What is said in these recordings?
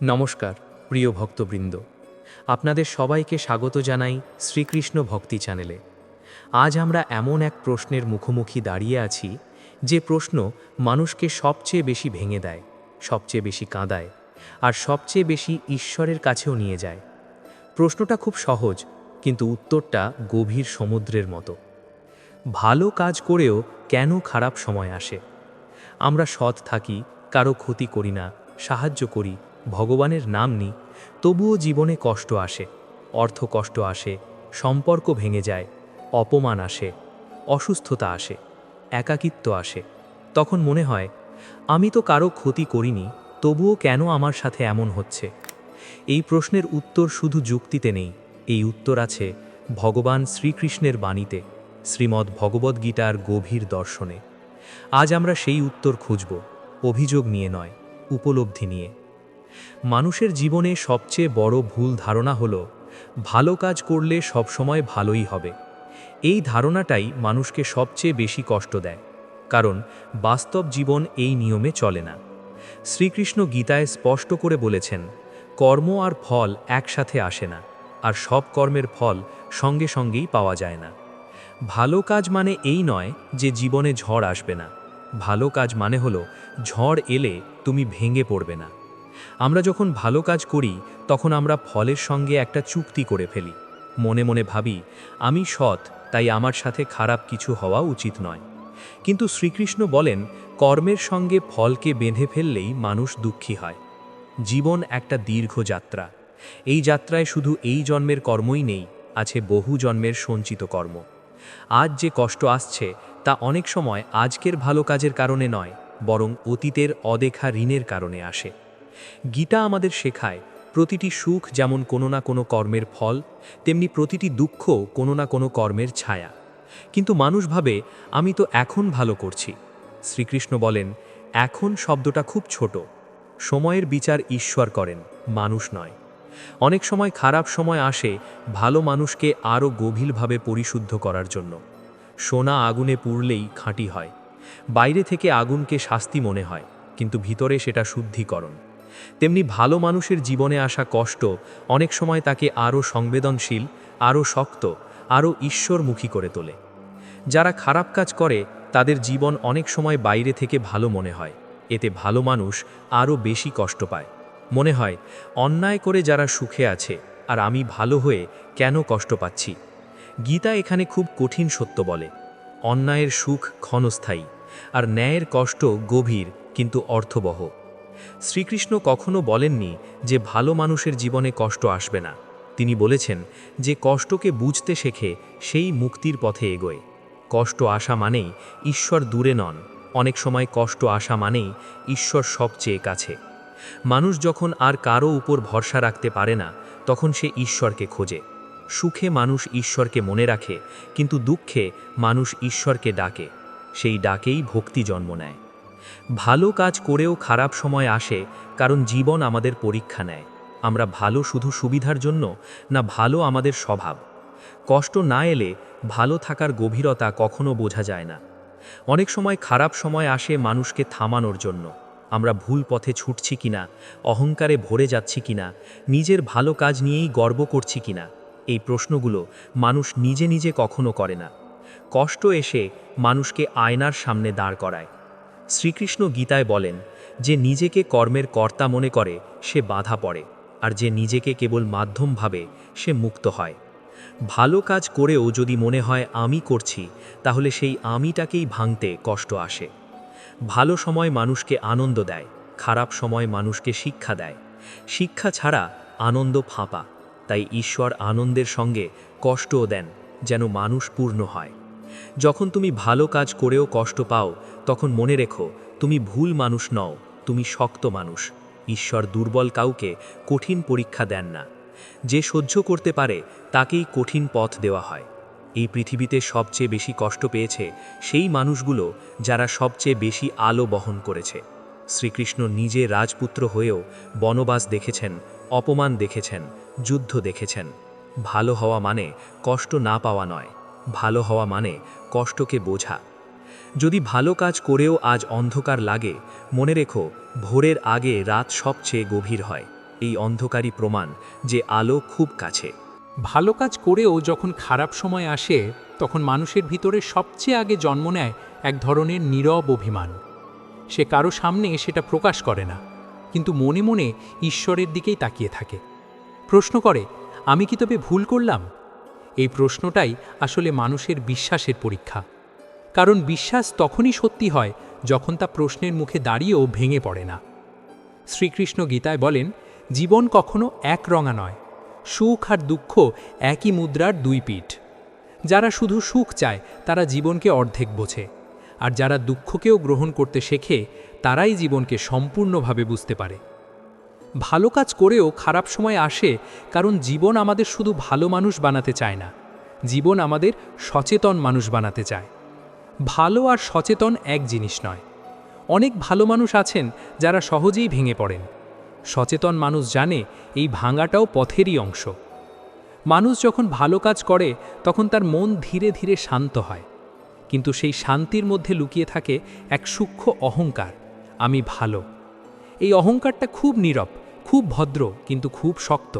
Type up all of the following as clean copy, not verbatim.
নমস্কার প্রিয় ভক্তবৃন্দ, আপনাদের সবাইকে স্বাগত জানাই শ্রীকৃষ্ণ ভক্তি চ্যানেলে। আজ আমরা এমন এক প্রশ্নের মুখোমুখি দাঁড়িয়ে আছি, যে প্রশ্ন মানুষকে সবচেয়ে বেশি ভেঙে দেয়, সবচেয়ে বেশি কাঁদায়, আর সবচেয়ে বেশি ঈশ্বরের কাছেও নিয়ে যায়। প্রশ্নটা খুব সহজ, কিন্তু উত্তরটা গভীর সমুদ্রের মতো। ভালো কাজ করেও কেন খারাপ সময় আসে? আমরা সৎ থাকি, কারো ক্ষতি করি না, সাহায্য করি, ভগবানের নাম নিই, তবুও জীবনে কষ্ট আসে, অর্থ কষ্ট আসে, সম্পর্ক ভেঙে যায়, অপমান আসে, অসুস্থতা আসে, একাকিত্ব আসে। তখন মনে হয়, আমি তো কারো ক্ষতি করিনি, তবুও কেন আমার সাথে এমন হচ্ছে? এই প্রশ্নের উত্তর শুধু যুক্তিতে নেই, এই উত্তর আছে ভগবান শ্রীকৃষ্ণের বাণীতে, শ্রীমদ্ ভগবদ্গীতার গভীর দর্শনে। আজ আমরা সেই উত্তর খুঁজব, অভিযোগ নিয়ে নয়, উপলব্ধি নিয়ে। মানুষের জীবনে সবচেয়ে বড় ভুল ধারণা হলো ভালো কাজ করলে সবসময় ভালোই হবে। এই ধারণাটাই মানুষকে সবচেয়ে বেশি কষ্ট দেয়, কারণ বাস্তব জীবন এই নিয়মে চলে না। শ্রীকৃষ্ণ গীতায় স্পষ্ট করে বলেছেন, কর্ম আর ফল একসাথে আসে না, আর সব কর্মের ফল সঙ্গে সঙ্গেই পাওয়া যায় না। ভালো কাজ মানে এই নয় যে জীবনে ঝড় আসবে না। ভালো কাজ মানে হলো ঝড় এলে তুমি ভেঙে পড়বে না। আমরা যখন ভালো কাজ করি, তখন আমরা ফলের সঙ্গে একটা চুক্তি করে ফেলি। মনে মনে ভাবি, আমি সৎ, তাই আমার সাথে খারাপ কিছু হওয়া উচিত নয়। কিন্তু শ্রীকৃষ্ণ বলেন, কর্মের সঙ্গে ফলকে বেঁধে ফেললেই মানুষ দুঃখী হয়। জীবন একটা দীর্ঘ যাত্রা। এই যাত্রায় শুধু এই জন্মের কর্মই নেই, আছে বহু জন্মের সঞ্চিত কর্ম। আজ যে কষ্ট আসছে, তা অনেক সময় আজকের ভালো কাজের কারণে নয়, বরং অতীতের অদেখা ঋণের কারণে আসে। গীতা আমাদের শেখায়, প্রতিটি সুখ যেমন কোনো না কোনো কর্মের ফল, তেমনি প্রতিটি দুঃখ কোনো না কোনো কর্মের ছায়া। কিন্তু মানুষ ভাবে, আমি তো এখন ভালো করছি। শ্রীকৃষ্ণ বলেন, এখন শব্দটা খুব ছোট। সময়ের বিচার ঈশ্বর করেন, মানুষ নয়। অনেক সময় খারাপ সময় আসে ভালো মানুষকে আরও গভীরভাবে পরিশুদ্ধ করার জন্য। সোনা আগুনে পুড়লেই খাঁটি হয়। বাইরে থেকে আগুনকে শাস্তি মনে হয়, কিন্তু ভিতরে সেটা শুদ্ধিকরণ। তেমনি ভালো মানুষের জীবনে আসা কষ্ট অনেক সময় তাকে আরও সংবেদনশীল, আরও শক্ত, আরও ঈশ্বরমুখী করে তোলে। যারা খারাপ কাজ করে, তাদের জীবন অনেক সময় বাইরে থেকে ভালো মনে হয়। এতে ভালো মানুষ আরও বেশি কষ্ট পায়। মনে হয়, অন্যায় করে যারা সুখে আছে, আর আমি ভালো হয়ে কেন কষ্ট পাচ্ছি? গীতা এখানে খুব কঠিন সত্য বলে, অন্যায়ের সুখ ক্ষণস্থায়ী, আর ন্যায়ের কষ্ট গভীর কিন্তু অর্থবহ। শ্রীকৃষ্ণ কখনো বলেননি যে ভালো মানুষের জীবনে কষ্ট আসবে না। তিনি বলেছেন, যে কষ্টকে বুঝতে শেখে সেই মুক্তির পথে এগোয়। কষ্ট আসা মানেই ঈশ্বর দূরে নন, অনেক সময় কষ্ট আসা মানেই ঈশ্বর সবচেয়ে কাছে। মানুষ যখন আর কারো উপর ভরসা রাখতে পারে না, তখন সে ঈশ্বরকে খোঁজে। সুখে মানুষ ঈশ্বরকে মনে রাখে, কিন্তু দুঃখে মানুষ ঈশ্বরকে ডাকে। সেই ডাকেই ভক্তি জন্ম নেয়। ভালো কাজ করেও খারাপ সময় আসে, কারণ জীবন আমাদের পরীক্ষা নেয়। আমরা ভালো শুধু সুবিধার জন্য, না ভালো আমাদের স্বভাব। কষ্ট না এলে ভালো থাকার গভীরতা কখনো বোঝা যায় না। অনেক সময় খারাপ সময় আসে মানুষকে থামানোর জন্য। আমরা ভুল পথে ছুটছি কিনা, অহংকারে ভরে যাচ্ছি কিনা, নিজের ভালো কাজ নিয়েই গর্ব করছি কিনা, এই প্রশ্নগুলো মানুষ নিজে নিজে কখনো করে না। কষ্ট এসে মানুষকে আয়নার সামনে দাঁড় করায়। শ্রীকৃষ্ণ গীতায় বলেন, যে নিজেকে কর্মের কর্তা মনে করে সে বাধা পড়ে, আর যে নিজেকে কেবল মাধ্যম ভাবে সে মুক্ত হয়। ভালো কাজ করেও যদি মনে হয় আমি করছি, তাহলে সেই আমিটাকেই ভাঙতে কষ্ট আসে। ভালো সময় মানুষকে আনন্দ দেয়, খারাপ সময় মানুষকে শিক্ষা দেয়। শিক্ষা ছাড়া আনন্দ ফাঁপা। তাই ঈশ্বর আনন্দের সঙ্গে কষ্টও দেন, যেন মানুষ পূর্ণ হয়। যখন তুমি ভালো কাজ করেও কষ্ট পাও, তখন মনে রেখো, তুমি ভুল মানুষ নও, তুমি শক্ত মানুষ। ঈশ্বর দুর্বল কাউকে কঠিন পরীক্ষা দেন না। যে সহ্য করতে পারে তাকেই কঠিন পথ দেওয়া হয়। এই পৃথিবীতে সবচেয়ে বেশি কষ্ট পেয়েছে সেই মানুষগুলো যারা সবচেয়ে বেশি আলো বহন করেছে। শ্রীকৃষ্ণ নিজে রাজপুত্র হয়েও বনবাস দেখেছেন, অপমান দেখেছেন, যুদ্ধ দেখেছেন। ভালো হওয়া মানে কষ্ট না পাওয়া নয়, ভালো হওয়া মানে কষ্টকে বোঝা। যদি ভালো কাজ করেও আজ অন্ধকার লাগে, মনে রেখো, ভোরের আগে রাত সবচেয়ে গভীর হয়। এই অন্ধকারই প্রমাণ যে আলো খুব কাছে। ভালো কাজ করেও যখন খারাপ সময় আসে তখন মানুষের ভিতরে সবচেয়ে আগে জন্ম নেয় এক ধরনের নীরব অভিমান। সে কারো সামনে সেটা প্রকাশ করে না, কিন্তু মনে মনে ঈশ্বরের দিকেই তাকিয়ে থাকে। প্রশ্ন করে, আমি কি তবে ভুল করলাম? এই প্রশ্নটাই আসলে মানুষের বিশ্বাসের পরীক্ষা। কারণ বিশ্বাস তখনই সত্যি হয় যখন তা প্রশ্নের মুখে দাঁড়িয়েও ভেঙে পড়ে না। শ্রীকৃষ্ণ গীতায় বলেন, জীবন কখনো এক রঙা নয়, সুখ আর দুঃখ একই মুদ্রার দুই পিঠ। যারা শুধু সুখ চায় তারা জীবনকে অর্ধেক বোঝে, আর যারা দুঃখকেও গ্রহণ করতে শেখে তারাই জীবনকে সম্পূর্ণভাবে বুঝতে পারে। ভালো কাজ করেও খারাপ সময় আসে, কারণ জীবন আমাদের শুধু ভালো মানুষ বানাতে চায় না, জীবন আমাদের সচেতন মানুষ বানাতে চায়। ভালো আর সচেতন এক জিনিস নয়। অনেক ভালো মানুষ আছেন যারা সহজেই ভেঙে পড়েন। সচেতন মানুষ জানে এই ভাঙাটাও পথেরই অংশ। মানুষ যখন ভালো কাজ করে তখন তার মন ধীরে ধীরে শান্ত হয়, কিন্তু সেই শান্তির মধ্যে লুকিয়ে থাকে এক সূক্ষ্ম অহংকার, আমি ভালো। এই অহংকারটা খুব নীরব, খুব ভদ্র, কিন্তু খুব শক্ত।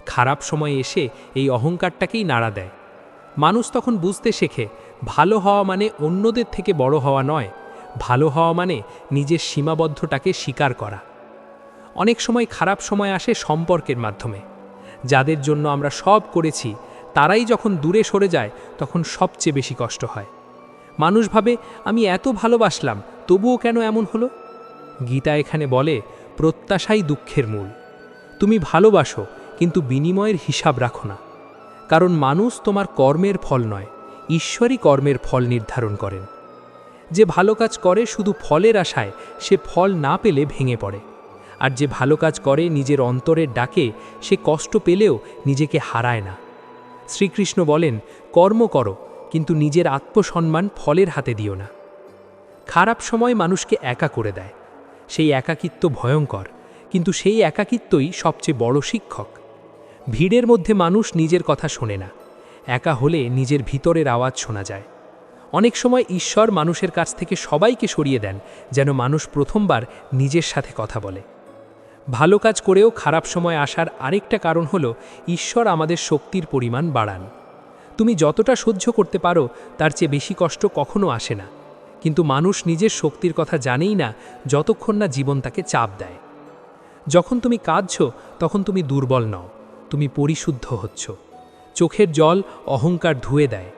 খারাপ সময়ে এসে এই অহংকারটাকেই নাড়া দেয়। মানুষ তখন বুঝতে শেখে, ভালো হওয়া মানে অন্যদের থেকে বড় হওয়া নয়, ভালো হওয়া মানে নিজের সীমাবদ্ধতাকে স্বীকার করা। অনেক সময় খারাপ সময় আসে সম্পর্কের মাধ্যমে। যাদের জন্য আমরা সব করেছি তারাই যখন দূরে সরে যায় তখন সবচেয়ে বেশি কষ্ট হয়। মানুষ ভাবে, আমি এত ভালোবাসলাম তবুও কেন এমন হলো? গীতা এখানে বলে, প্রত্যাশাই দুঃখের মূল। তুমি ভালোবাসো কিন্তু বিনিময়ের হিসাব রাখো না। কারণ মানুষ তোমার কর্মের ফল নয়, ঈশ্বরই কর্মের ফল নির্ধারণ করেন। যে ভালো কাজ করে শুধু ফলের আশায়, সে ফল না পেলে ভেঙে পড়ে। আর যে ভালো কাজ করে নিজের অন্তরের ডাকে, সে কষ্ট পেলেও নিজেকে হারায় না। শ্রীকৃষ্ণ বলেন, কর্ম করো কিন্তু নিজের আত্মসম্মান ফলের হাতে দিও না। খারাপ সময় মানুষকে একা করে দেয়। সেই একাকিত্ব ভয়ঙ্কর, কিন্তু সেই একাকিত্বই সবচেয়ে বড় শিক্ষক। ভিড়ের মধ্যে মানুষ নিজের কথা শোনে না, একা হলে নিজের ভিতরের আওয়াজ শোনা যায়। অনেক সময় ঈশ্বর মানুষের কাছ থেকে সবাইকে সরিয়ে দেন, যেন মানুষ প্রথমবার নিজের সাথে কথা বলে। ভালো কাজ করেও খারাপ সময় আসার আরেকটা কারণ হলো, ঈশ্বর আমাদের শক্তির পরিমাণ বাড়ান। তুমি যতটা সহ্য করতে পারো তার চেয়ে বেশি কষ্ট কখনো আসে না, কিন্তু মানুষ নিজের শক্তির কথা জানেই না যতক্ষণ না জীবন তাকে চাপ দেয়। যখন তুমি কাঁদছো তখন তুমি দুর্বল নও, তুমি পরিশুদ্ধ হচ্ছ। চোখের জল অহংকার ধুয়ে দেয়।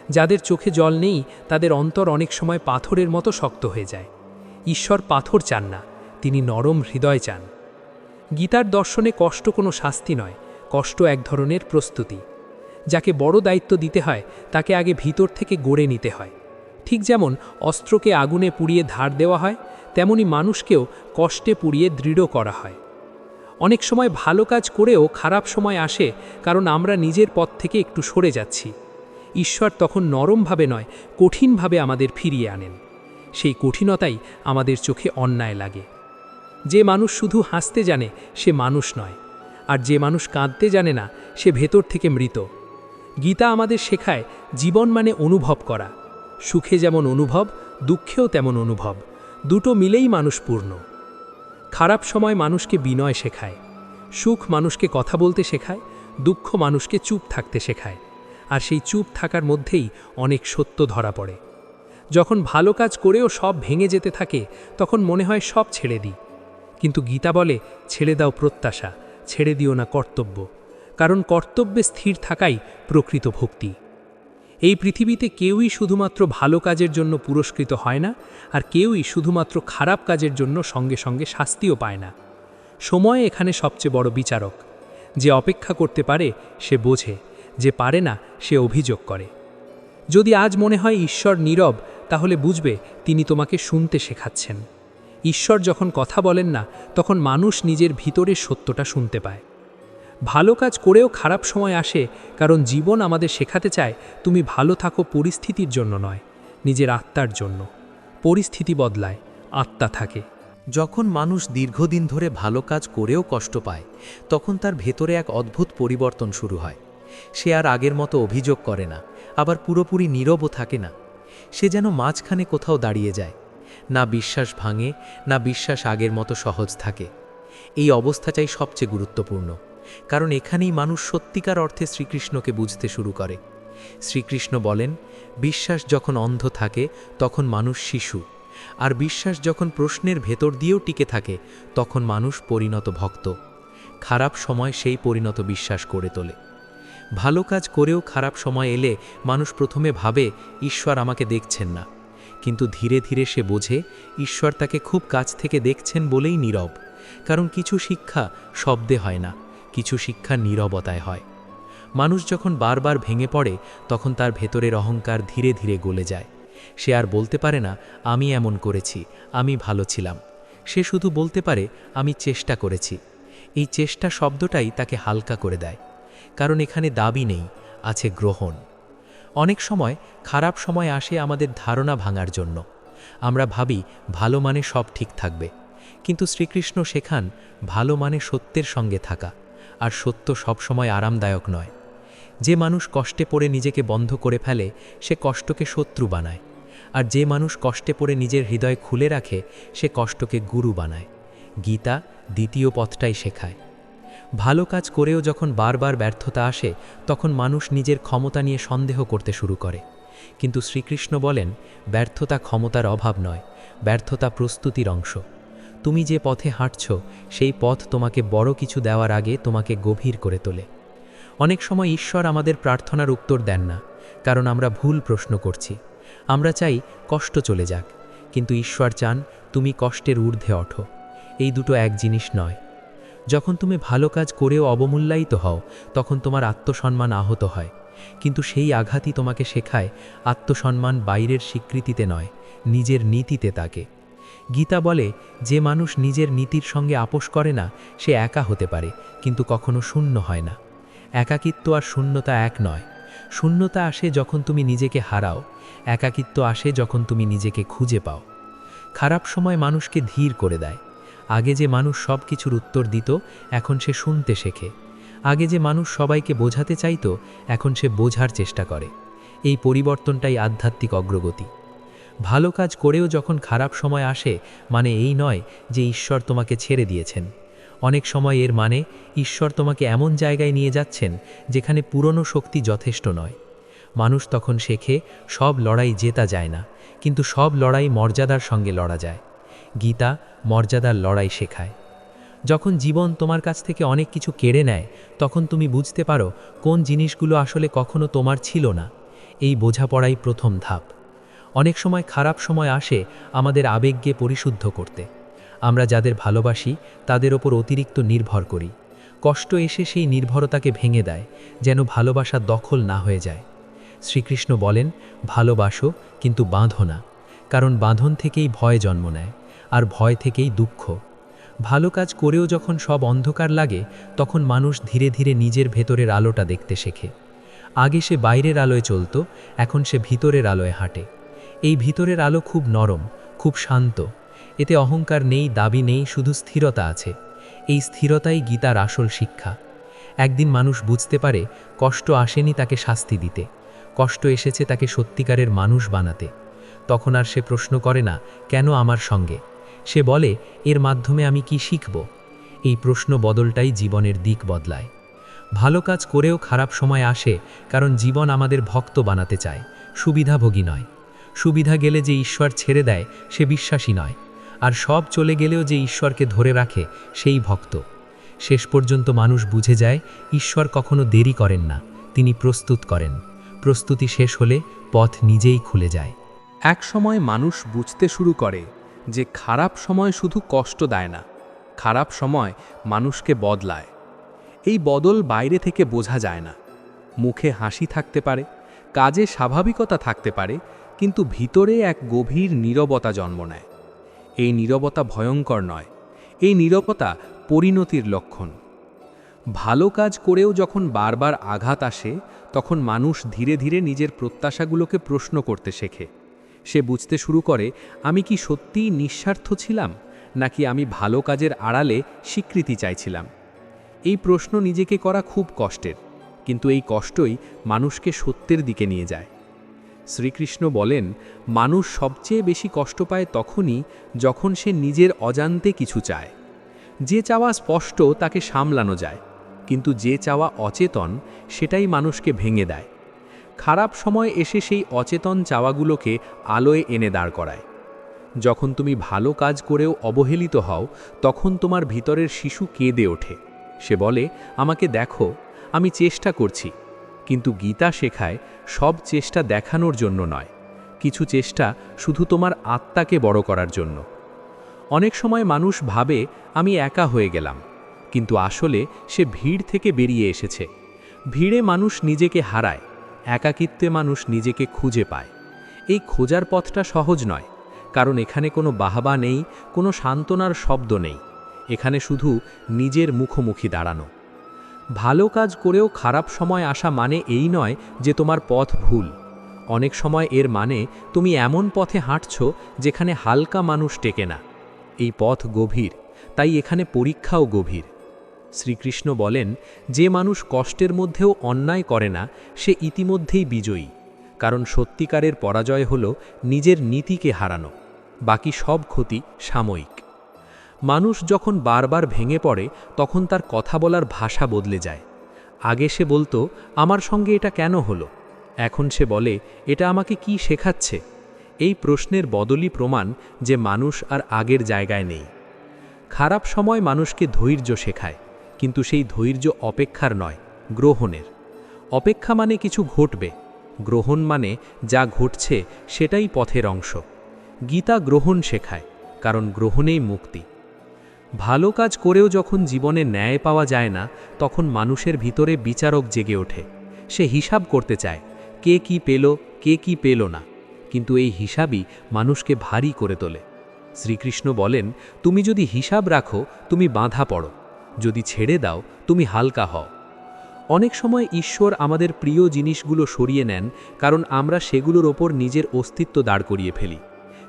যাদের চোখে জল নেই তাদের অন্তর অনেক সময় পাথরের মতো শক্ত হয়ে যায়। ঈশ্বর পাথর চান না, তিনি নরম হৃদয় চান। গীতার দর্শনে কষ্ট কোনো শাস্তি নয়, কষ্ট এক ধরনের প্রস্তুতি। যাকে বড় দায়িত্ব দিতে হয় তাকে আগে ভিতর থেকে গড়ে নিতে হয়। ঠিক যেমন অস্ত্রকে আগুনে পুড়িয়ে ধার দেওয়া হয়, তেমনি মানুষকেও কষ্টে পুড়িয়ে দৃঢ় করা হয়। অনেক সময় ভালো কাজ করেও খারাপ সময় আসে, কারণ আমরা নিজের পথ থেকে একটু সরে যাচ্ছি। ঈশ্বর তখন নরমভাবে নয়, কঠিনভাবে আমাদের ফিরিয়ে আনেন। সেই কঠিনতাই আমাদের চোখে অন্যায় লাগে। যে মানুষ শুধু হাসতে জানে সে মানুষ নয়, আর যে মানুষ কাঁদতে জানে না সে ভেতর থেকে মৃত। গীতা আমাদের শেখায়, জীবন মানে অনুভব করা। সুখে যেমন অনুভব, দুঃখেও তেমন অনুভব, দুটো মিলেই মানুষ পূর্ণ। খারাপ সময় মানুষকে বিনয় শেখায়, সুখ মানুষকে কথা বলতে শেখায়, দুঃখ মানুষকে চুপ থাকতে শেখায়। আর সেই চুপ থাকার মধ্যেই অনেক সত্য ধরা পড়ে। যখন ভালো কাজ করেও সব ভেঙে যেতে থাকে তখন মনে হয় সব ছেড়ে দিই, কিন্তু গীতা বলে, ছেড়ে দাও প্রত্যাশা, ছেড়ে দিও না কর্তব্য। কারণ কর্তব্যে স্থির থাকাই প্রকৃত ভক্তি। এই পৃথিবীতে কেউই শুধুমাত্র ভালো কাজের জন্য পুরস্কৃত হয় না, আর কেউই শুধুমাত্র খারাপ কাজের জন্য সঙ্গে সঙ্গে শাস্তিও পায় না। সময় এখানে সবচেয়ে বড় বিচারক। যে অপেক্ষা করতে পারে সে বোঝে, যে পারে না সে অভিযোগ করে। যদি আজ মনে হয় ঈশ্বর নীরব, তাহলে বুঝবে তিনি তোমাকে শুনতে শেখাচ্ছেন। ঈশ্বর যখন কথা বলেন না তখন মানুষ নিজের ভিতরের সত্যটা শুনতে পায়। ভালো কাজ করেও খারাপ সময় আসে, কারণ জীবন আমাদের শেখাতে চায়, তুমি ভালো থাকো পরিস্থিতির জন্য নয়, নিজের আত্মার জন্য। পরিস্থিতি বদলায়, আত্মা থাকে। যখন মানুষ দীর্ঘদিন ধরে ভালো কাজ করেও কষ্ট পায় তখন তার ভেতরে এক অদ্ভুত পরিবর্তন শুরু হয়। সে আর আগের মতো অভিযোগ করে না, আবার পুরোপুরি নীরবও থাকে না। সে যেন মাঝখানে কোথাও দাঁড়িয়ে যায়। না বিশ্বাস ভাঙে, না বিশ্বাস আগের মতো সহজ থাকে। এই অবস্থাটাই সবচেয়ে গুরুত্বপূর্ণ, কারণ এখানেই মানুষ সত্যিকার অর্থে শ্রীকৃষ্ণকে বুঝতে শুরু করে। শ্রীকৃষ্ণ বলেন, বিশ্বাস যখন অন্ধ থাকে তখন মানুষ শিশু, আর বিশ্বাস যখন প্রশ্নের ভেতর দিয়েও টিকে থাকে তখন মানুষ পরিণত ভক্ত। খারাপ সময় সেই পরিণত বিশ্বাস করে তোলে। ভালো কাজ করেও খারাপ সময় এলে মানুষ প্রথমে ভাবে ঈশ্বর আমাকে দেখছেন না, কিন্তু ধীরে ধীরে সে বোঝে ঈশ্বর তাকে খুব কাছ থেকে দেখছেন বলেই নীরব। কারণ কিছু শিক্ষা শব্দে হয় না, কিছু শিক্ষা নীরবতায় হয়। মানুষ যখন বারবার ভেঙে পড়ে তখন তার ভেতরের অহংকার ধীরে ধীরে গলে যায়। সে আর বলতে পারে না আমি এমন করেছি, আমি ভালো ছিলাম। সে শুধু বলতে পারে আমি চেষ্টা করেছি। এই চেষ্টা শব্দটাই তাকে হালকা করে দেয়, কারণ এখানে দাবি নেই, আছে গ্রহণ। অনেক সময় খারাপ সময় আসে আমাদের ধারণা ভাঙার জন্য। আমরা ভাবি ভালো মানে সব ঠিক থাকবে, কিন্তু শ্রীকৃষ্ণ শেখান ভালো মানে সত্যের সঙ্গে থাকা, আর সত্য সবসময় আরামদায়ক নয়। যে মানুষ কষ্টে পড়ে নিজেকে বন্ধ করে ফেলে সে কষ্টকে শত্রু বানায়, আর যে মানুষ কষ্টে পড়ে নিজের হৃদয় খুলে রাখে সে কষ্টকে গুরু বানায়। গীতা দ্বিতীয় পথটাই শেখায়। ভালো কাজ করেও যখন বারবার ব্যর্থতা আসে তখন মানুষ নিজের ক্ষমতা নিয়ে সন্দেহ করতে শুরু করে, কিন্তু শ্রীকৃষ্ণ বলেন ব্যর্থতা ক্ষমতার অভাব নয়, ব্যর্থতা প্রস্তুতির অংশ। তুমি যে পথে হাঁটছ সেই পথ তোমাকে বড় কিছু দেওয়ার আগে তোমাকে গভীর করে তোলে। অনেক সময় ঈশ্বর আমাদের প্রার্থনার উত্তর দেন না, কারণ আমরা ভুল প্রশ্ন করছি। আমরা চাই কষ্ট চলে যাক, কিন্তু ঈশ্বর চান তুমি কষ্টের ঊর্ধ্বে ওঠো। এই দুটো এক জিনিস নয়। যখন তুমি ভালো কাজ করেও অবমূল্যায়িত হও তখন তোমার আত্মসম্মান আহত হয়, কিন্তু সেই আঘাতই তোমাকে শেখায় আত্মসম্মান বাইরের স্বীকৃতিতে নয়, নিজের নীতিতে থাকে। গীতা বলে যে মানুষ নিজের নীতির সঙ্গে আপোষ করে না সে একা হতে পারে, কিন্তু কখনো শূন্য হয় না। একাকিত্ব আর শূন্যতা এক নয়। শূন্যতা আসে যখন তুমি নিজেকে হারাও, একাকিত্ব আসে যখন তুমি নিজেকে খুঁজে পাও। খারাপ সময় মানুষকে ধীর করে দেয়। আগে যে মানুষ সব কিছুর উত্তর দিত এখন সে শুনতে শেখে। আগে যে মানুষ সবাইকে বোঝাতে চাইতো এখন সে বোঝার চেষ্টা করে। এই পরিবর্তনটাই আধ্যাত্মিক অগ্রগতি। ভালো কাজ করেও যখন খারাপ সময় আসে মানে এই নয় যে ঈশ্বর তোমাকে ছেড়ে দিয়েছেন। অনেক সময় এর মানে ঈশ্বর তোমাকে এমন জায়গায় নিয়ে যাচ্ছেন যেখানে পুরনো শক্তি যথেষ্ট নয়। মানুষ তখন শেখে সব লড়াই জেতা যায় না, কিন্তু সব লড়াই মর্যাদার সঙ্গে লড়া যায়। গীতা মর্যাদার লড়াই শেখায়। যখন জীবন তোমার কাছ থেকে অনেক কিছু কেড়ে নেয় তখন তুমি বুঝতে পারো কোন জিনিসগুলো আসলে কখনো তোমার ছিল না। এই বোঝাপড়াই প্রথম ধাপ। অনেক সময় খারাপ সময় আসে আমাদের আবেগকে পরিশুদ্ধ করতে। আমরা যাদের ভালোবাসি তাদের ওপর অতিরিক্ত নির্ভর করি। কষ্ট এসে সেই নির্ভরতাকে ভেঙে দেয়, যেন ভালোবাসা দখল না হয়ে যায়। শ্রীকৃষ্ণ বলেন ভালোবাসো কিন্তু বাঁধো না, কারণ বাঁধন থেকেই ভয় জন্ম নেয়, আর ভয় থেকেই দুঃখ। ভালো কাজ করেও যখন সব অন্ধকার লাগে তখন মানুষ ধীরে ধীরে নিজের ভেতরের আলোটা দেখতে শেখে। আগে সে বাইরের আলোয় চলত, এখন সে ভিতরের আলোয় হাঁটে। এই ভিতরের আলো খুব নরম, খুব শান্ত। এতে অহংকার নেই, দাবি নেই, শুধু স্থিরতা আছে। এই স্থিরতাই গীতার আসল শিক্ষা। একদিন মানুষ বুঝতে পারে কষ্ট আসেনি তাকে শাস্তি দিতে, কষ্ট এসেছে তাকে সত্যিকারের মানুষ বানাতে। তখন আর সে প্রশ্ন করে না কেন আমার সঙ্গে, সে বলে এর মাধ্যমে আমি কি শিখব। এই প্রশ্ন বদলটাই জীবনের দিক বদলায়। ভালো কাজ করেও খারাপ সময় আসে কারণ জীবন আমাদের ভক্ত বানাতে চায়, সুবিধাভোগী নয়। সুবিধা গেলে যে ঈশ্বর ছেড়ে দেয় সে বিশ্বাসী নয়, আর সব চলে গেলেও যে ঈশ্বরকে ধরে রাখে সেই ভক্ত। শেষ পর্যন্ত মানুষ বুঝে যায় ঈশ্বর কখনো দেরি করেন না, তিনি প্রস্তুত করেন। প্রস্তুতি শেষ হলে পথ নিজেই খুলে যায়। এক সময় মানুষ বুঝতে শুরু করে যে খারাপ সময় শুধু কষ্ট দেয় না, খারাপ সময় মানুষকে বদলায়। এই বদল বাইরে থেকে বোঝা যায় না। মুখে হাসি থাকতে পারে, কাজে স্বাভাবিকতা থাকতে পারে, কিন্তু ভিতরে এক গভীর নীরবতা জন্ম নেয়। এই নীরবতা ভয়ঙ্কর নয়, এই নীরবতা পরিণতির লক্ষণ। ভালো কাজ করেও যখন বারবার আঘাত আসে তখন মানুষ ধীরে ধীরে নিজের প্রত্যাশাগুলোকে প্রশ্ন করতে শেখে। সে বুঝতে শুরু করে আমি কি সত্যিই নিঃস্বার্থ ছিলাম, নাকি আমি ভালো কাজের আড়ালে স্বীকৃতি চাইছিলাম। এই প্রশ্ন নিজেকে করা খুব কষ্টের, কিন্তু এই কষ্টই মানুষকে সত্যের দিকে নিয়ে যায়। শ্রীকৃষ্ণ বলেন মানুষ সবচেয়ে বেশি কষ্ট পায় তখনই যখন সে নিজের অজান্তে কিছু চায়। যে চাওয়া স্পষ্ট তাকে সামলানো যায়, কিন্তু যে চাওয়া অচেতন সেটাই মানুষকে ভেঙে দেয়। খারাপ সময় এসে সেই অচেতন চাওয়াগুলোকে আলোয় এনে দাঁড় করায়। যখন তুমি ভালো কাজ করেও অবহেলিত হও, তখন তোমার ভিতরের শিশু কেঁদে ওঠে। সে বলে, আমাকে দেখো, আমি চেষ্টা করছি। কিন্তু গীতা শেখায়, সব চেষ্টা দেখানোর জন্য নয়, কিছু চেষ্টা শুধু তোমার আত্মাকে বড় করার জন্য। অনেক সময় মানুষ ভাবে আমি একা হয়ে গেলাম, কিন্তু আসলে সে ভিড় থেকে বেরিয়ে এসেছে। ভিড়ে মানুষ নিজেকে হারায়, একাকিত্বে মানুষ নিজেকে খুঁজে পায়। এই খোঁজার পথটা সহজ নয়, কারণ এখানে কোনো বাহবা নেই, কোনো সান্ত্বনার শব্দ নেই। এখানে শুধু নিজের মুখোমুখি দাঁড়ানো। ভালো কাজ করেও খারাপ সময় আসা মানে এই নয় যে তোমার পথ ভুল। অনেক সময় এর মানে তুমি এমন পথে হাঁটছ যেখানে হালকা মানুষ টেকে না। এই পথ গভীর, তাই এখানে পরীক্ষাও গভীর। শ্রীকৃষ্ণ বলেন, যে মানুষ কষ্টের মধ্যেও অন্যায় করে না সে ইতিমধ্যেই বিজয়ী, কারণ সত্যিকারের পরাজয় হল নিজের নীতিকে হারানো। বাকি সব ক্ষতি সাময়িক। মানুষ যখন বারবার ভেঙে পড়ে তখন তার কথা বলার ভাষা বদলে যায়। আগে সে বলতো, আমার সঙ্গে এটা কেন হলো? এখন সে বলে, এটা আমাকে কি শেখাচ্ছে? এই প্রশ্নের বদলই প্রমাণ যে মানুষ আর আগের জায়গায় নেই। খারাপ সময় মানুষকে ধৈর্য শেখায়, কিন্তু সেই ধৈর্য অপেক্ষার নয়, গ্রহণের। অপেক্ষা মানে কিছু ঘটবে, গ্রহণ মানে যা ঘটছে সেটাই পথের অংশ। গীতা গ্রহণ শেখায়, কারণ গ্রহণেই মুক্তি। ভালো কাজ করেও যখন জীবনে ন্যায় পাওয়া যায় না, তখন মানুষের ভিতরে বিচারক জেগে ওঠে। সে হিসাব করতে চায়, কে কি পেল, কে কি পেল না। কিন্তু এই হিসাবই মানুষকে ভারী করে তোলে। শ্রীকৃষ্ণ বলেন, তুমি যদি হিসাব রাখো তুমি বাঁধা পড়ো, যদি ছেড়ে দাও তুমি হালকা হও। অনেক সময় ঈশ্বর আমাদের প্রিয় জিনিসগুলো সরিয়ে নেন, কারণ আমরা সেগুলোর ওপর নিজের অস্তিত্ব দাঁড় করিয়ে ফেলি।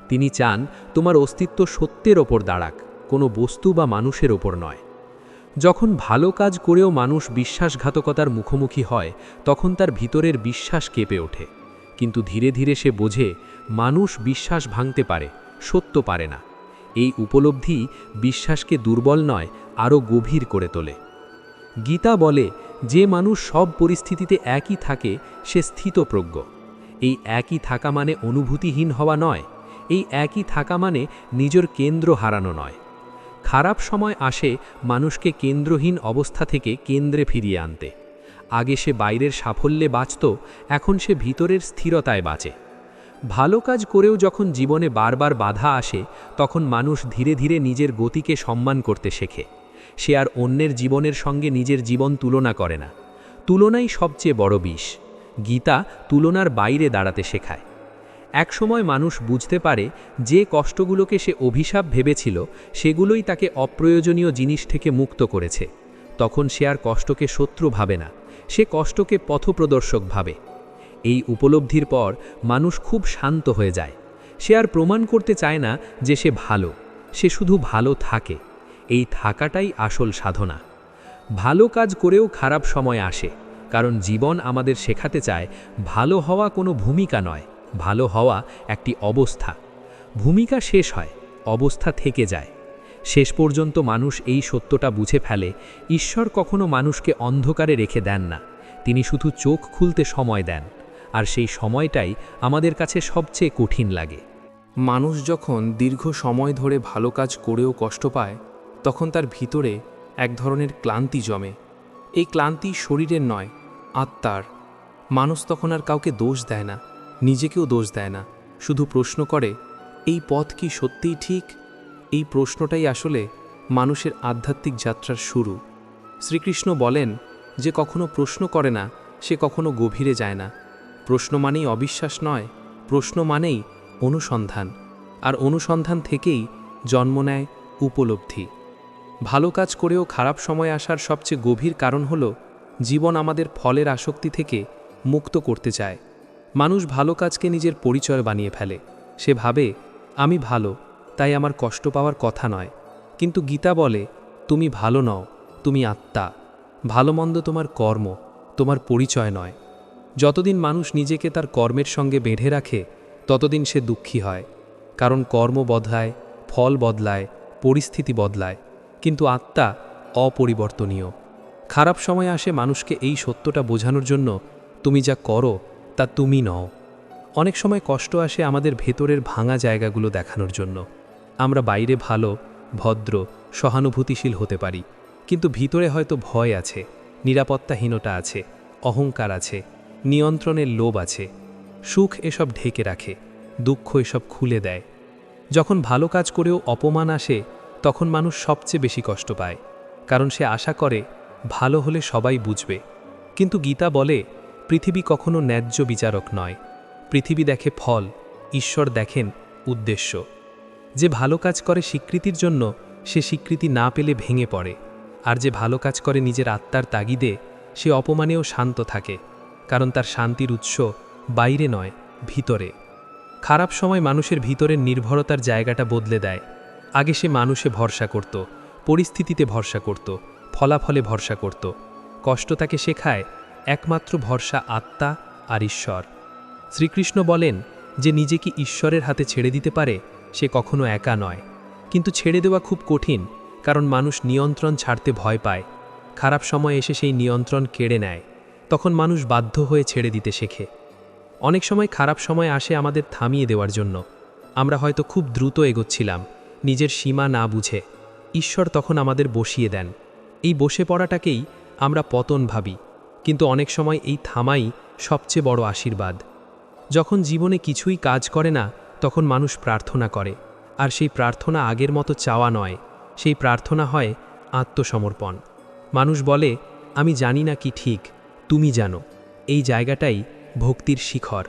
তিনি চান তোমার অস্তিত্ব সত্যের ওপর দাঁড়াক, কোনো বস্তু বা মানুষের ওপর নয়। যখন ভালো কাজ করেও মানুষ বিশ্বাসঘাতকতার মুখোমুখি হয়, তখন তার ভিতরের বিশ্বাস কেঁপে ওঠে। কিন্তু ধীরে ধীরে সে বোঝে, মানুষ বিশ্বাস ভাঙতে পারে, সত্য পারে না। এই উপলব্ধি বিশ্বাসকে দুর্বল নয়, আরও গভীর করে তোলে। গীতা বলে, যে মানুষ সব পরিস্থিতিতে একই থাকে সে স্থিতপ্রজ্ঞ। এই একই থাকা মানে অনুভূতিহীন হওয়া নয়, এই একই থাকা মানে নিজের কেন্দ্র হারানো নয়। খারাপ সময় আসে মানুষকে কেন্দ্রহীন অবস্থা থেকে কেন্দ্রে ফিরিয়ে আনতে। আগে সে বাইরের সাফল্যে বাঁচত, এখন সে ভিতরের স্থিরতায় বাঁচে। ভালো কাজ করেও যখন জীবনে বারবার বাধা আসে, তখন মানুষ ধীরে ধীরে নিজের গতিকে সম্মান করতে শেখে। সে আর অন্যের জীবনের সঙ্গে নিজের জীবন তুলনা করে না। তুলনাই সবচেয়ে বড় বিষ। গীতা তুলনার বাইরে দাঁড়াতে শেখায়। একসময় মানুষ বুঝতে পারে, যে কষ্টগুলোকে সে অভিশাপ ভেবেছিল সেগুলোই তাকে অপ্রয়োজনীয় জিনিস থেকে মুক্ত করেছে। তখন সে আর কষ্টকে শত্রু ভাবে না, সে কষ্টকে পথপ্রদর্শক ভাবে। এই উপলব্ধির পর মানুষ খুব শান্ত হয়ে যায়। সে আর প্রমাণ করতে চায় না যে সে ভালো, সে শুধু ভালো থাকে। এই থাকাটাই আসল সাধনা। ভালো কাজ করেও খারাপ সময় আসে, কারণ জীবন আমাদের শেখাতে চায় ভালো হওয়া কোনো ভূমিকা নয়, ভালো হওয়া একটি অবস্থা। ভূমিকা শেষ হয়, অবস্থা থেকে যায়। শেষ পর্যন্ত মানুষ এই সত্যটা বুঝে ফেলে, ঈশ্বর কখনো মানুষকে অন্ধকারে রেখে দেন না, তিনি শুধু চোখ খুলতে সময় দেন। আর সেই সময়টাই আমাদের কাছে সবচেয়ে কঠিন লাগে। মানুষ যখন দীর্ঘ সময় ধরে ভালো কাজ করেও কষ্ট পায়, তখন তার ভিতরে এক ধরনের ক্লান্তি জমে। এই ক্লান্তি শরীরের নয়, আত্মার। মানুষ তখন আর কাউকে দোষ দেয় না, নিজেকেও দোষ দেয় না, শুধু প্রশ্ন করে, এই পথ কি সত্যিই ঠিক? এই প্রশ্নটাই আসলে মানুষের আধ্যাত্মিক যাত্রার শুরু। শ্রীকৃষ্ণ বলেন, যে কখনো প্রশ্ন করে না সে কখনো গভীরে যায় না। প্রশ্ন মানেই অবিশ্বাস নয়, প্রশ্ন মানেই অনুসন্ধান, আর অনুসন্ধান থেকেই জন্ম নেয় উপলব্ধি। ভালো কাজ করেও খারাপ সময় আসার সবচেয়ে গভীর কারণ হলো, জীবন আমাদের ফলের আসক্তি থেকে মুক্ত করতে চায়। মানুষ ভালো কাজকে নিজের পরিচয় বানিয়ে ফেলে। সে ভাবে, আমি ভালো, তাই আমার কষ্ট পাওয়ার কথা নয়। কিন্তু গীতা বলে, তুমি ভালো নও, তুমি আত্মা। ভালো মন্দ তোমার কর্ম, তোমার পরিচয় নয়। যতদিন মানুষ নিজেকে তার কর্মের সঙ্গে বেঁধে রাখে, ততদিন সে দুঃখী হয়। কারণ কর্ম বদলায়, ফল বদলায়, পরিস্থিতি বদলায়, কিন্তু আত্মা অপরিবর্তনীয়। খারাপ সময় আসে মানুষকে এই সত্যটা বোঝানোর জন্য, তুমি যা করো তা তুমি নও। অনেক সময় কষ্ট আসে আমাদের ভেতরের ভাঙা জায়গাগুলো দেখানোর জন্য। আমরা বাইরে ভালো, ভদ্র, সহানুভূতিশীল হতে পারি, কিন্তু ভিতরে হয়তো ভয় আছে, নিরাপত্তাহীনতা আছে, অহংকার আছে, নিয়ন্ত্রণের লোভ আছে। সুখ এসব ঢেকে রাখে, দুঃখ এসব খুলে দেয়। যখন ভালো কাজ করেও অপমান আসে, তখন মানুষ সবচেয়ে বেশি কষ্ট পায়, কারণ সে আশা করে ভালো হলে সবাই বুঝবে। কিন্তু গীতা বলে, পৃথিবী কখনো ন্যায্য বিচারক নয়। পৃথিবী দেখে ফল, ঈশ্বর দেখেন উদ্দেশ্য। যে ভালো কাজ করে স্বীকৃতির জন্য, সে স্বীকৃতি না পেলে ভেঙে পড়ে। আর যে ভালো কাজ করে নিজের আত্মার তাগিদে, সে অপমানেও শান্ত থাকে, কারণ তার শান্তির উৎস বাইরে নয়, ভিতরে। খারাপ সময় মানুষের ভিতরের নির্ভরতার জায়গাটা বদলে দেয়। আগে সে মানুষে ভরসা করত, পরিস্থিতিতে ভরসা করত, ফলাফলে ভরসা করত। কষ্ট তাকে শেখায় একমাত্র ভরসা আত্মা আর ঈশ্বর। শ্রীকৃষ্ণ বলেন, যে নিজেকে ঈশ্বরের হাতে ছেড়ে দিতে পারে সে কখনো একা নয়। কিন্তু ছেড়ে দেওয়া খুব কঠিন, কারণ মানুষ নিয়ন্ত্রণ ছাড়তে ভয় পায়। খারাপ সময় এসে সেই নিয়ন্ত্রণ কেড়ে নেয়, তখন মানুষ বাধ্য হয়ে ছেড়ে দিতে শেখে। অনেক সময় খারাপ সময় আসে আমাদের থামিয়ে দেওয়ার জন্য। আমরা হয়তো খুব দ্রুত এগোচ্ছিলাম, নিজের সীমা না বুঝে। ঈশ্বর তখন আমাদের বসিয়ে দেন। এই বসে পড়াটাকেই আমরা পতন ভাবি, কিন্তু অনেক সময় এই থামাই সবচেয়ে বড় আশীর্বাদ। যখন জীবনে কিছুই কাজ করে না, তখন মানুষ প্রার্থনা করে, আর সেই প্রার্থনা আগের মতো চাওয়া নয়, সেই প্রার্থনা হয় আত্মসমর্পণ। মানুষ বলে, আমি জানি না কি ঠিক, তুমি জানো। এই জায়গাটাই ভক্তির শিখর।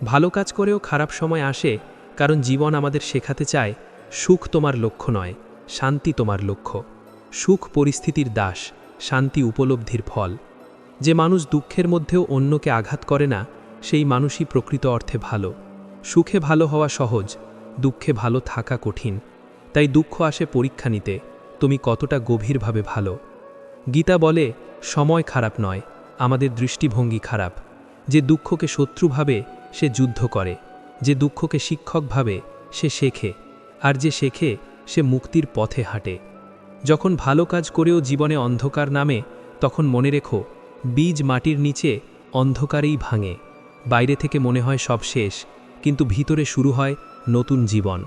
ভালো কাজ করেও খারাপ সময় আসে, কারণ জীবন আমাদের শেখাতে চায়, সুখ তোমার লক্ষ্য নয়, শান্তি তোমার লক্ষ্য। সুখ পরিস্থিতির দাস, শান্তি উপলব্ধির ফল। যে মানুষ দুঃখের মধ্যেও অন্যকে আঘাত করে না, সেই মানুষই প্রকৃত অর্থে ভালো। সুখে ভালো হওয়া সহজ, দুঃখে ভালো থাকা কঠিন। তাই দুঃখ আসে পরীক্ষা নিতে, তুমি কতটা গভীরভাবে ভালো। গীতা বলে, সময় খারাপ নয়, আমাদের দৃষ্টিভঙ্গি খারাপ। যে দুঃখকে শত্রু ভাবে সে যুদ্ধ করে, যে দুঃখকে শিক্ষক ভাবে সে শেখে, আর যে শেখে সে মুক্তির পথে হাঁটে। যখন ভালো কাজ করেও জীবনে অন্ধকার নামে, তখন মনে রেখো, বীজ মাটির নিচে অন্ধকারেই ভাঙে। বাইরে থেকে মনে হয় সব শেষ, কিন্তু ভিতরে শুরু হয় নতুন জীবন।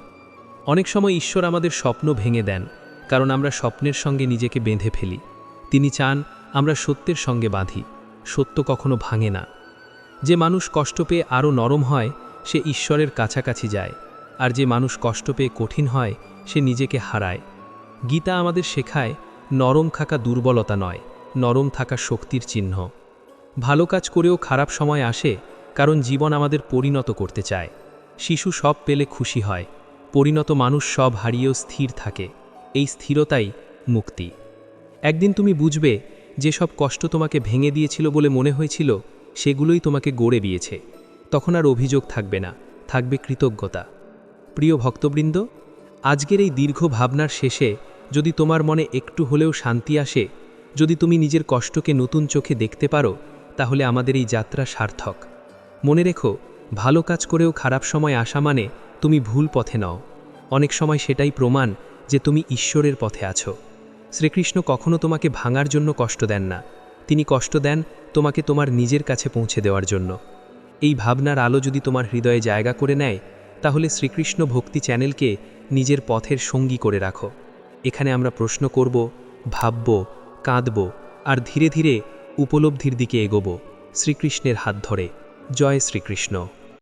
অনেক সময় ঈশ্বর আমাদের স্বপ্ন ভেঙে দেন, কারণ আমরা স্বপ্নের সঙ্গে নিজেকে বেঁধে ফেলি। তিনি চান আমরা সত্যের সঙ্গে বাঁধি। সত্য কখনো ভাঙে না। যে মানুষ কষ্ট পেয়ে আরও নরম হয়, সে ঈশ্বরের কাছাকাছি যায়, আর যে মানুষ কষ্ট পেয়ে কঠিন হয়, সে নিজেকে হারায়। গীতা আমাদের শেখায়, নরম থাকা দুর্বলতা নয়, নরম থাকা শক্তির চিহ্ন। ভালো কাজ করেও খারাপ সময় আসে, কারণ জীবন আমাদের পরিণত করতে চায়। শিশু সব পেলে খুশি হয়, পরিণত মানুষ সব হারিয়েও স্থির থাকে। এই স্থিরতাই মুক্তি। একদিন তুমি বুঝবে, যেসব কষ্ট তোমাকে ভেঙে দিয়েছিল বলে মনে হয়েছিল, সেগুলোই তোমাকে গড়ে দিয়েছে। তখন আর অভিযোগ থাকবে না, থাকবে কৃতজ্ঞতা। প্রিয় ভক্তবৃন্দ, আজকের এই দীর্ঘ ভাবনার শেষে যদি তোমার মনে একটু হলেও শান্তি আসে, যদি তুমি নিজের কষ্টকে নতুন চোখে দেখতে পারো, তাহলে আমাদের এই যাত্রা সার্থক। মনে রেখো, ভালো কাজ করেও খারাপ সময় আসা মানে তুমি ভুল পথে নও। অনেক সময় সেটাই প্রমাণ যে তুমি ঈশ্বরের পথে আছো। শ্রীকৃষ্ণ কখনো তোমাকে ভাঙার জন্য কষ্ট দেন না, তিনি কষ্ট দেন তোমাকে তোমার নিজের কাছে পৌঁছে দেওয়ার জন্য। এই ভাবনার আলো যদি তোমার হৃদয়ে জায়গা করে নেয়, তাহলে শ্রীকৃষ্ণ ভক্তি চ্যানেলকে নিজের পথের সঙ্গী করে রাখো। এখানে আমরা প্রশ্ন করব, ভাবব, কাঁদব, আর ধীরে ধীরে উপলব্ধির দিকে এগোবো, শ্রীকৃষ্ণের হাত ধরে। জয় শ্রীকৃষ্ণ।